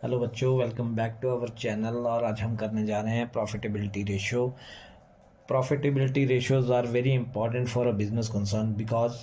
Hello बच्चों, welcome back to our channel. और आज हम करने जा रहे हैं profitability ratio. Profitability ratios are very important for a business concern, because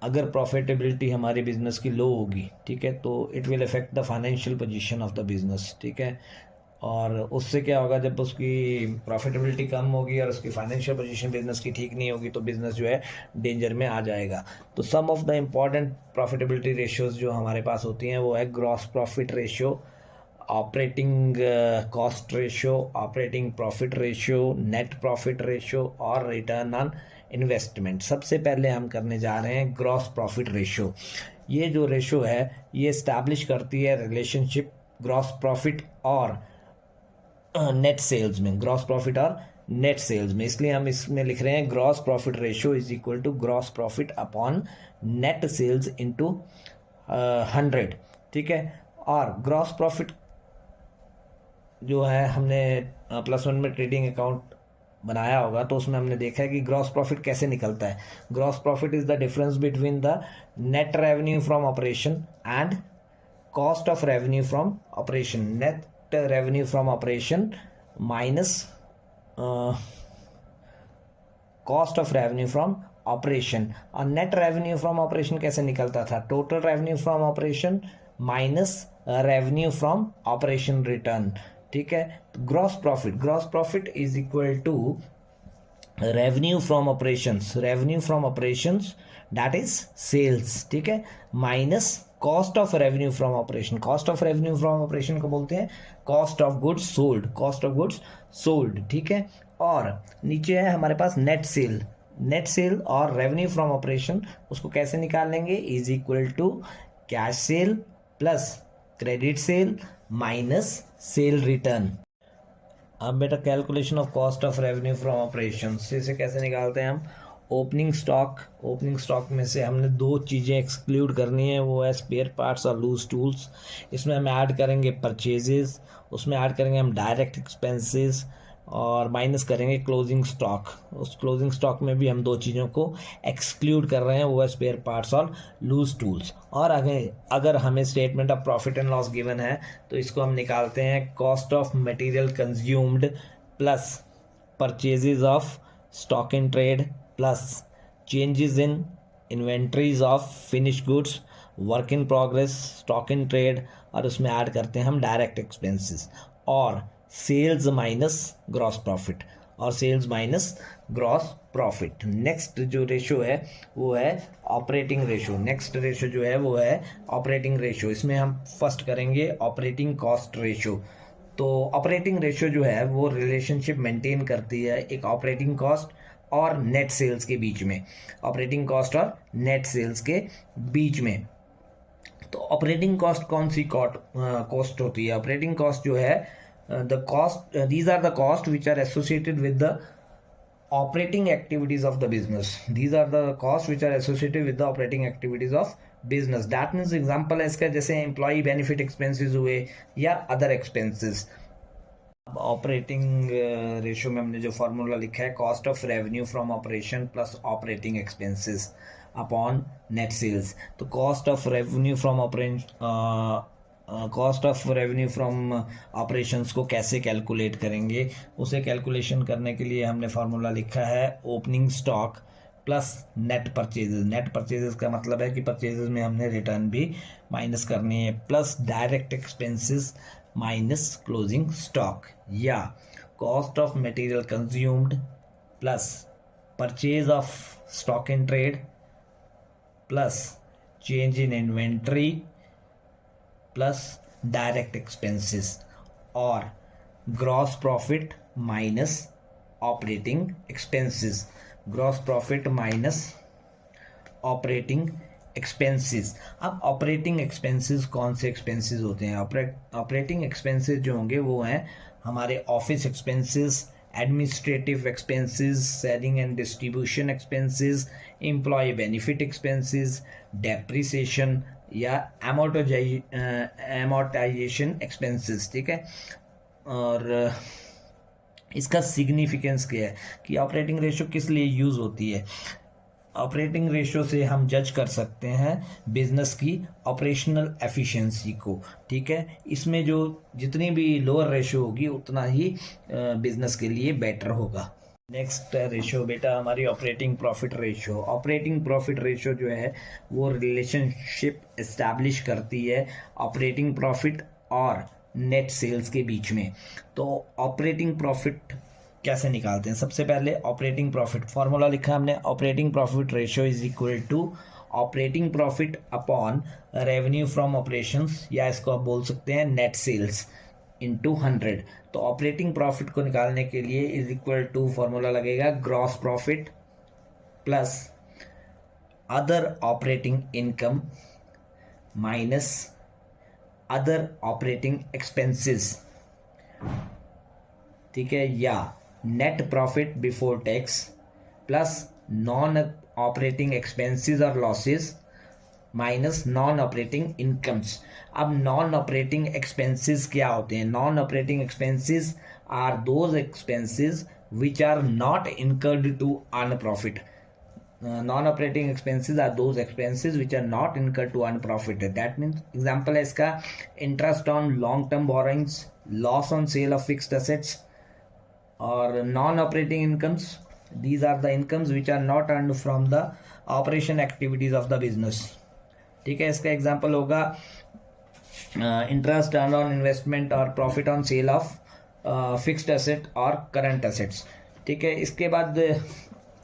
अगर प्रॉफिटेबिलिटी हमारी बिजनेस की लो होगी, ठीक है, तो it will affect the financial position of the business, ठीक है। और उससे क्या होगा, जब उसकी प्रॉफिटेबिलिटी कम होगी और उसकी फाइनेंशियल पोजीशन बिजनेस की ठीक नहीं होगी, तो बिजनेस जो है डेंजर में आ जाएगा। तो some of the important profitability ratios जो हमारे पास होती हैं वो है gross profit ratio, operating cost ratio, operating profit ratio, net profit ratio और रिटर्न ऑन इन्वेस्टमेंट। सबसे पहले हम करने जा रहे हैं ग्रॉस प्रॉफिट रेशियो। ये जो रेशियो है ये इस्टेब्लिश करती है रिलेशनशिप ग्रॉस प्रॉफिट और नेट सेल्स में, ग्रॉस प्रॉफिट और नेट सेल्स में। इसलिए हम इसमें लिख रहे हैं gross profit ratio is equal to gross profit upon net sales into 100, ठीक है। और ग्रॉस प्रॉफिट जो है, हमने +1 में ट्रेडिंग अकाउंट बनाया होगा तो उसमें हमने देखा है कि ग्रॉस प्रॉफिट कैसे निकलता है। Gross profit is the difference between the net revenue from operation and cost of revenue from operation. Net revenue from operation minus cost of revenue from operation. और नेट रेवेन्यू फ्रॉम ऑपरेशन कैसे निकलता था? Total revenue from operation minus revenue from operation return, ठीक है। Gross profit is equal to revenue from operations, revenue from operations that is sales, ठीक है, minus cost of revenue from operation. Cost of revenue from operation को बोलते हैं cost of goods sold, cost of goods sold, ठीक है। और नीचे है हमारे पास नेट सेल। नेट सेल और रेवेन्यू फ्रॉम ऑपरेशन उसको कैसे निकाल लेंगे? Is equal to cash sale plus credit sale minus sale return. अब बेटा calculation of cost of revenue from operation इसे कैसे निकालते हैं हम? ओपनिंग स्टॉक में से हमने दो चीज़ें एक्सक्लूड करनी है, वो है स्पेयर पार्ट्स और लूज टूल्स। इसमें हम ऐड करेंगे परचेजेस, उसमें ऐड करेंगे हम डायरेक्ट एक्सपेंसेस और माइनस करेंगे क्लोजिंग स्टॉक। उस क्लोजिंग स्टॉक में भी हम दो चीज़ों को एक्सक्लूड कर रहे हैं, वो है स्पेयर पार्ट्स और लूज टूल्स। और अगर हमें statement of profit and loss given है तो इसको हम निकालते हैं cost of material consumed plus purchases of stock in trade plus changes in inventories of finish goods, work in progress, stock in trade, और उसमें ऐड करते हैं हम डायरेक्ट एक्सपेंसेस और सेल्स माइनस ग्रॉस प्रॉफिट, और sales minus gross profit. Next जो ratio है वो है ऑपरेटिंग रेशियो। नेक्स्ट रेशियो जो है वो है ऑपरेटिंग रेशियो। इसमें हम फर्स्ट करेंगे ऑपरेटिंग कॉस्ट रेशियो। तो ऑपरेटिंग रेशियो जो है वो रिलेशनशिप मेंटेन करती है एक ऑपरेटिंग कॉस्ट और नेट सेल्स के बीच में, ऑपरेटिंग कॉस्ट और नेट सेल्स के बीच में। तो ऑपरेटिंग कॉस्ट कौन सी कॉस्ट होती है? ऑपरेटिंग कॉस्ट जो है the cost these are the cost which are associated with the operating activities of the business. These are the costs which are associated with the operating activities of business. that means example है इसका, जैसे employee benefit expenses हुए या other expenses। अब operating ratio में हमने जो formula लिखा है cost of revenue from operation plus operating expenses upon net sales. तो cost of revenue from operations को कैसे कैलकुलेट करेंगे? उसे कैलकुलेशन करने के लिए हमने फार्मूला लिखा है opening stock plus net purchases. Net purchases का मतलब है कि परचेजेस में हमने रिटर्न भी माइनस करनी है, plus direct expenses minus closing stock, या cost of material consumed plus purchase of stock in trade plus change in inventory plus direct expenses, और gross profit minus operating expenses, gross profit minus operating expenses. अब operating expenses कौन से expenses होते हैं? Operating expenses जो होंगे वो हैं हमारे office expenses, administrative expenses, selling and distribution expenses, employ benefit expenses, depreciation या एमोर्टाइजेशन एक्सपेंसेस, ठीक है। और इसका सिग्निफिकेंस क्या है कि ऑपरेटिंग रेशियो किस लिए यूज़ होती है? ऑपरेटिंग रेशियो से हम जज कर सकते हैं बिजनेस की ऑपरेशनल एफिशिएंसी को, ठीक है। इसमें जो जितनी भी लोअर रेशियो होगी उतना ही बिजनेस के लिए बेटर होगा। नेक्स्ट रेशियो बेटा हमारी operating profit ratio. Operating profit ratio जो है वो रिलेशनशिप एस्टैब्लिश करती है ऑपरेटिंग प्रॉफिट और नेट सेल्स के बीच में। तो ऑपरेटिंग प्रॉफिट कैसे निकालते हैं? सबसे पहले ऑपरेटिंग प्रॉफिट फॉर्मूला लिखा है हमने, operating profit ratio is equal to operating profit upon revenue from operations, या इसको आप बोल सकते हैं नेट सेल्स इंटू 100। तो ऑपरेटिंग प्रॉफिट को निकालने के लिए इज इक्वल टू फॉर्मूला लगेगा gross profit plus other operating income minus other operating expenses, ठीक है, या net profit before tax plus non operating expenses और losses minus non operating incomes. अब नॉन ऑपरेटिंग एक्सपेंसेस क्या होते हैं? Non operating expenses are those expenses which are not incurred to earn profit. Non operating expenses are those expenses which are not incurred to earn profit. That means example है इसका interest on long term borrowings, loss on sale of fixed assets और non operating incomes. These are the incomes which are not earned from the operation activities of the business, ठीक है। इसका example होगा interest earn on investment और profit on sale of fixed asset और current assets, ठीक है। इसके बाद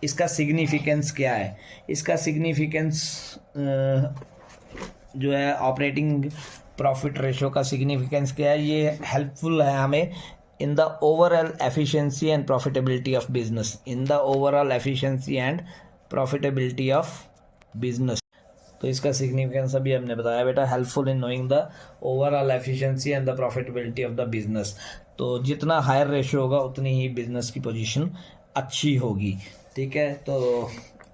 इसका सिग्निफिकेंस क्या है? इसका सिग्निफिकेंस जो है ऑपरेटिंग प्रॉफिट रेशियो का सिग्निफिकेंस क्या है? ये हेल्पफुल है हमें in the overall efficiency and profitability of business, in the overall efficiency and profitability of business। तो इसका सिग्निफिकेंस अभी हमने बताया बेटा, helpful in knowing the overall efficiency and the profitability of the business. तो जितना हायर रेशियो होगा उतनी ही बिजनेस की पोजीशन अच्छी होगी, ठीक है। तो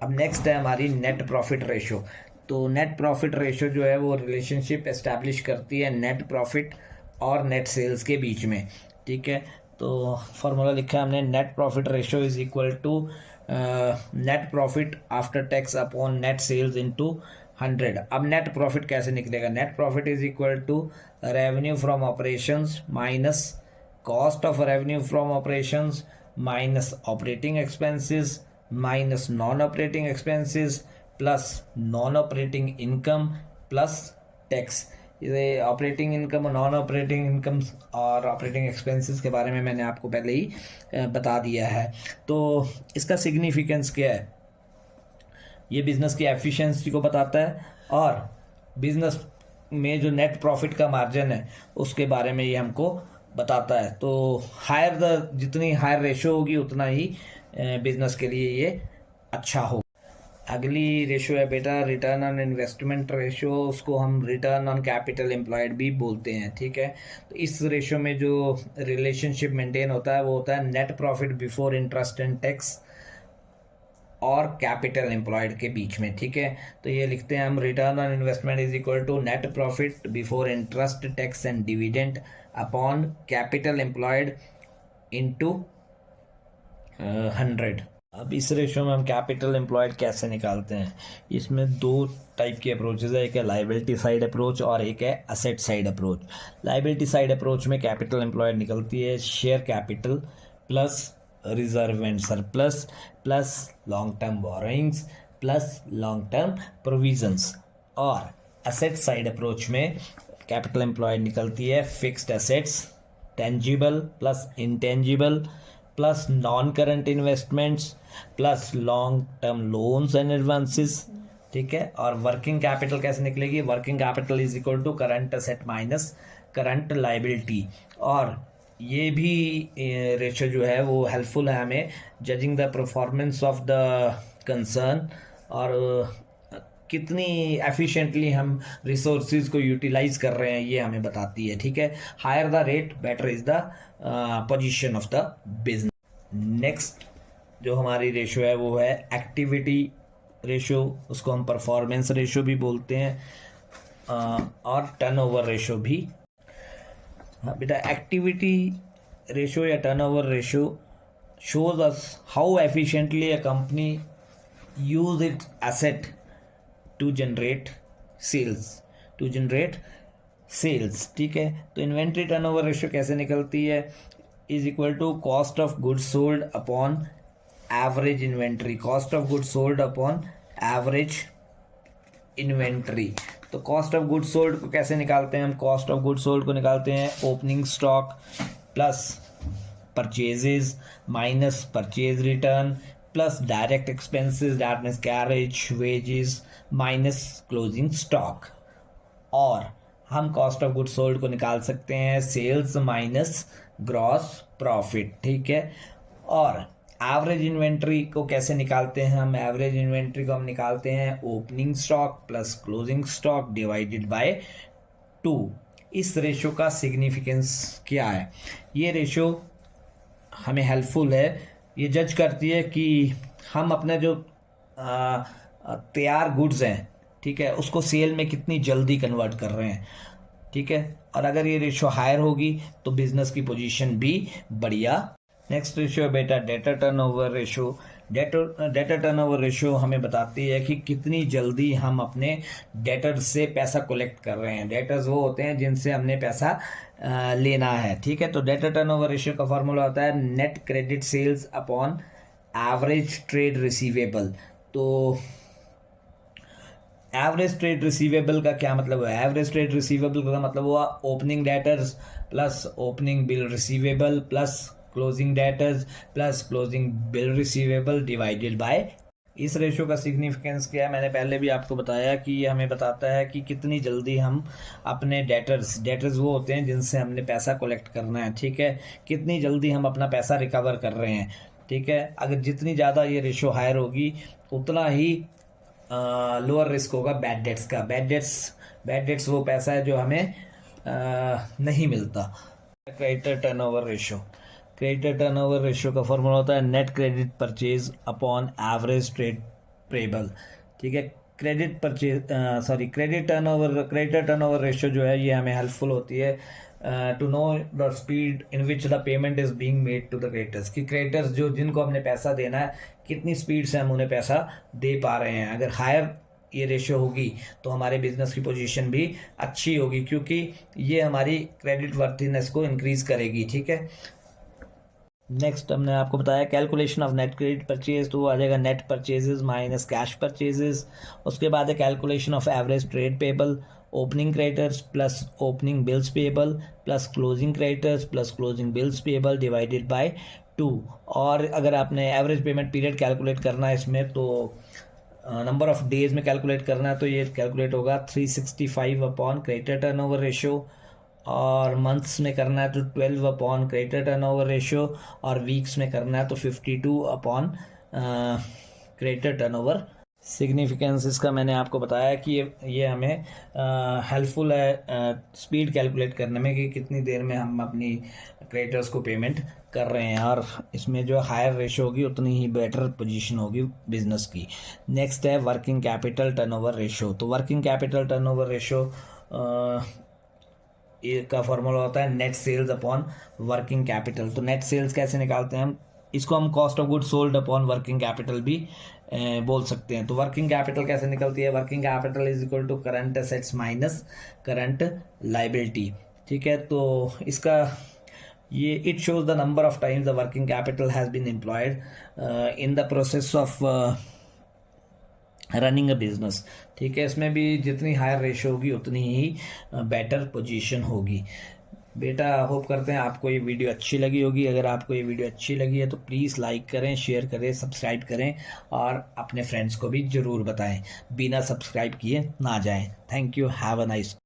अब नेक्स्ट है हमारी नेट प्रॉफिट रेशियो। तो नेट प्रॉफिट रेशियो जो है वो रिलेशनशिप एस्टैब्लिश करती है नेट प्रॉफिट और नेट सेल्स के बीच में, ठीक है। तो फॉर्मूला लिखा है हमने net profit ratio is equal to net profit after tax upon net sales into 100। अब नेट प्रॉफिट कैसे निकलेगा? Net profit is equal to revenue from operations minus cost of revenue from operations minus operating expenses minus non operating expenses plus non operating income plus tax. ये operating income और non operating income और operating expenses के बारे में मैंने आपको पहले ही बता दिया है। तो इसका सिग्निफिकेंस क्या है? ये बिजनेस की एफिशिएंसी को बताता है और बिजनेस में जो नेट प्रॉफिट का मार्जिन है उसके बारे में ये हमको बताता है। तो जितनी हायर रेशियो होगी उतना ही बिजनेस के लिए ये अच्छा होगा। अगली रेशियो है बेटा रिटर्न ऑन इन्वेस्टमेंट रेशियो, उसको हम रिटर्न ऑन कैपिटल एम्प्लॉयड भी बोलते हैं, ठीक है। तो इस रेशियो में जो रिलेशनशिप मेंटेन होता है वो होता है net profit before interest and tax और कैपिटल एम्प्लॉयड के बीच में, ठीक है। तो ये लिखते हैं हम return on investment is equal to net profit before interest tax and dividend upon capital employed into 100। अब इस रेशियो में हम कैपिटल एम्प्लॉयड कैसे निकालते हैं? इसमें दो टाइप की अप्रोचेज है, एक है लाइबिलिटी साइड अप्रोच और एक है asset side approach. Liability side approach में कैपिटल एम्प्लॉयड निकलती है share capital plus reserve and surplus plus long term borrowings plus long term provisions. और असेट साइड अप्रोच में कैपिटल एम्प्लॉयड निकलती है fixed assets tangible plus intangible plus non current investments plus long term loans and advances, ठीक है। और working capital कैसे निकलेगी? Working capital is equal to current asset minus current liability. और ये भी रेशियो जो है वो हेल्पफुल है हमें judging the performance of the concern और कितनी एफिशिएंटली हम रिसोर्सेज को यूटिलाइज कर रहे हैं ये हमें बताती है, ठीक है। Higher the rate better is the position of the business. Next जो हमारी रेशियो है वो है एक्टिविटी रेशियो, उसको हम परफॉर्मेंस रेशियो भी बोलते हैं और टर्नओवर रेशियो भी। हाँ बेटा, एक्टिविटी रेशियो या turnover ratio shows us how efficiently a company use it asset to generate sales, ठीक है। तो इन्वेंट्री टर्नओवर रेशियो कैसे निकलती है, is equal to cost of goods sold upon average inventory, cost of goods sold upon average inventory. तो cost of goods sold को कैसे निकालते हैं हम, कॉस्ट ऑफ गुड्स सोल्ड को निकालते हैं opening stock plus purchases minus purchase return plus direct expenses that means carriage wages minus closing stock. और हम कॉस्ट ऑफ गुड्स सोल्ड को निकाल सकते हैं सेल्स माइनस ग्रॉस प्रॉफिट, ठीक है। और एवरेज इन्वेंट्री को कैसे निकालते हैं हम, एवरेज इन्वेंट्री को हम निकालते हैं opening stock plus closing stock divided by 2। इस रेशो का सिग्निफिकेंस क्या है, ये रेशो हमें हेल्पफुल है, ये जज करती है कि हम अपने जो तैयार गुड्स हैं, ठीक है, उसको सेल में कितनी जल्दी कन्वर्ट कर रहे हैं, ठीक है। और अगर ये रेशो हायर होगी तो बिजनेस की पोजीशन भी बढ़िया। नेक्स्ट रेशियो बेटा debtor turnover ratio. Debtor turnover ratio हमें बताती है कि कितनी जल्दी हम अपने डेटर्स से पैसा कलेक्ट कर रहे हैं। डेटर्स वो होते हैं जिनसे हमने पैसा लेना है, ठीक है। तो डेटर टर्नओवर रेशियो का फॉर्मूला होता है net credit sales upon average trade receivable. तो एवरेज ट्रेड रिसीवेबल का क्या मतलब है, एवरेज ट्रेड रिसीवेबल का मतलब हुआ opening debtors plus opening bill receivable plus closing debtors plus closing bill receivable divided by. इस रेशो का सिग्निफिकेंस क्या है, मैंने पहले भी आपको बताया कि ये हमें बताता है कि कितनी जल्दी हम अपने डेटर्स वो होते हैं जिनसे हमने पैसा कलेक्ट करना है, ठीक है, कितनी जल्दी हम अपना पैसा रिकवर कर रहे हैं, ठीक है। अगर जितनी ज़्यादा ये रेशो हायर होगी उतना ही लोअर रिस्क होगा बैड डेट्स का। बैड डेट्स वो पैसा है जो हमें नहीं मिलता। Creditor turnover ratio, creditor turnover ratio का फॉर्मूला होता है net credit purchase upon average trade payable, ठीक है। क्रेडिटर टर्नओवर रेशियो जो है ये हमें हेल्पफुल होती है to know the speed in which the payment is being made to the creditors, कि क्रेडिटर्स जो जिनको हमने पैसा देना है कितनी स्पीड से हम उन्हें पैसा दे पा रहे हैं। अगर हायर ये रेशियो होगी तो हमारे बिजनेस की पोजीशन भी अच्छी होगी, क्योंकि ये हमारी क्रेडिट वर्थीनेस को इंक्रीज करेगी, ठीक है। नेक्स्ट हमने आपको बताया calculation of net credit purchase, तो वो आ जाएगा net purchases minus cash purchases. उसके बाद है calculation of average trade payable, opening creditors plus opening bills payable plus closing creditors plus closing bills payable divided by 2। और अगर आपने एवरेज पेमेंट पीरियड कैलकुलेट करना है इसमें, तो नंबर ऑफ डेज में कैलकुलेट करना है, तो ये कैलकुलेट होगा 365 अपॉन क्रेडिटर टर्नओवर रेशियो, और मंथ्स में करना है तो 12 अपॉन क्रेडिटर टर्नओवर रेशियो, और वीक्स में करना है तो 52 अपॉन क्रेडिटर टर्नओवर। सिग्निफिकेंस इसका मैंने आपको बताया कि ये हमें हेल्पफुल है स्पीड कैलकुलेट करने में कि कितनी देर में हम अपनी क्रेडिटर्स को पेमेंट कर रहे हैं, और इसमें जो हायर रेशो होगी उतनी ही बेटर पोजीशन होगी बिजनेस की। नेक्स्ट है वर्किंग कैपिटल टर्नओवर रेशो। तो वर्किंग कैपिटल टर्नओवर रेशो का फॉर्मूला होता है net sales upon working capital. तो नेट सेल्स कैसे निकालते हैं हम, इसको हम cost of good sold upon working capital भी बोल सकते हैं। तो वर्किंग कैपिटल कैसे निकलती है, working capital is equal to current assets minus current liability, ठीक है। तो इसका ये it shows the number of times the working capital has been employed in the process of running a business, ठीक है। इसमें भी जितनी हायर रेशो होगी उतनी ही बेटर पोजीशन होगी। बेटा होप करते हैं आपको ये वीडियो अच्छी लगी होगी। अगर आपको ये वीडियो अच्छी लगी है तो प्लीज़ लाइक करें, शेयर करें, सब्सक्राइब करें, और अपने फ्रेंड्स को भी ज़रूर बताएं। बिना सब्सक्राइब किए ना जाएं। Thank you, have a nice